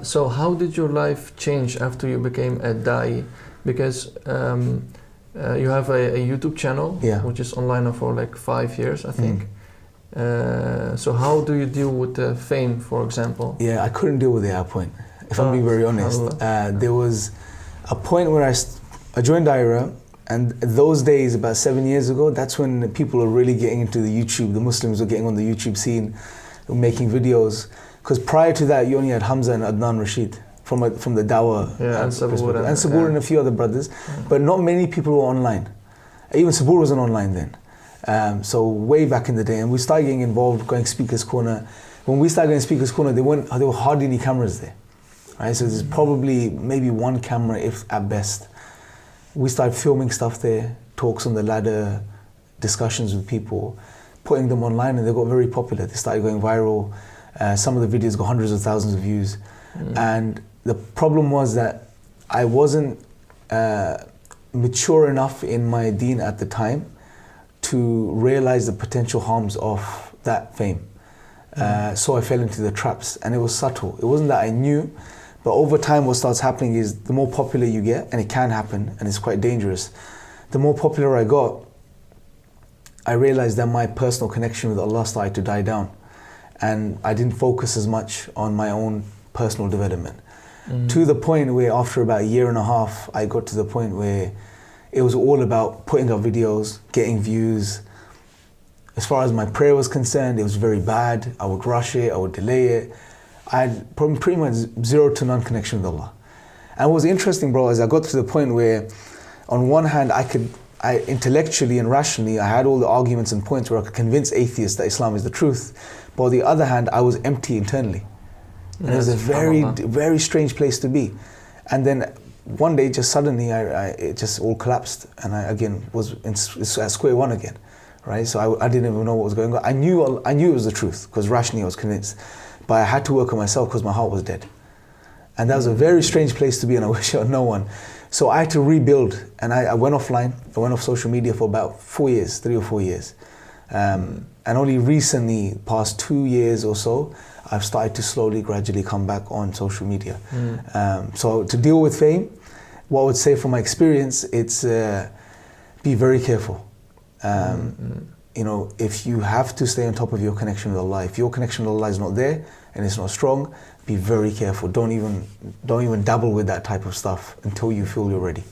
So how did your life change after you became a da'i? Because you have a YouTube channel, Yeah. which is online now for like 5 years, I think. So how do you deal with the fame, for example? Yeah, I couldn't deal with it at a point, if I'm being very honest. There was a point where I joined Dawah, and those days, about 7 years ago, that's when people were really getting into the YouTube, the Muslims were getting on the YouTube scene, making videos. Because prior to that, you only had Hamza and Adnan Rashid from the Dawah. And Sabur. And Sabur and a few other brothers. But not many people were online. Even Sabur wasn't online then. So way back in the day, and we started getting involved, going Speaker's Corner. When we started going Speaker's Corner, there were hardly any cameras there. Right? So there's probably maybe one camera, if at best. We started filming stuff there, talks on the ladder, discussions with people, putting them online, and they got very popular. They started going viral. Some of the videos got hundreds of thousands of views. And the problem was that I wasn't mature enough in my deen at the time to realize the potential harms of that fame. So I fell into the traps, and it was subtle. It wasn't that I knew, but over time what starts happening is the more popular you get, and it can happen, and it's quite dangerous, the more popular I got, I realized that my personal connection with Allah started to die down. And I didn't focus as much on my own personal development. To the point where after about a year and a half, I got to the point where it was all about putting up videos, getting views. As far as my prayer was concerned, it was very bad. I would rush it, I would delay it. I had pretty much zero to none connection with Allah. And what was interesting, bro, is I got to the point where on one hand, I intellectually and rationally, I had all the arguments and points where I could convince atheists that Islam is the truth. But on the other hand, I was empty internally. And it was a very strange place to be. And then one day, just suddenly, it just all collapsed. And I, again, was at square one again, right? So I didn't even know what was going on. I knew it was the truth, because rationally I was convinced. But I had to work on myself because my heart was dead. And that was a very strange place to be, and I wish on no one. So I had to rebuild, and I went offline. I went off social media for about 4 years, 3 or 4 years. And only recently, past 2 years or so, I've started to slowly, gradually come back on social media. So to deal with fame, what I would say from my experience, it's be very careful. You know, if you have to stay on top of your connection with Allah, if your connection with Allah is not there and it's not strong, be very careful. Don't even dabble with that type of stuff until you feel you're ready.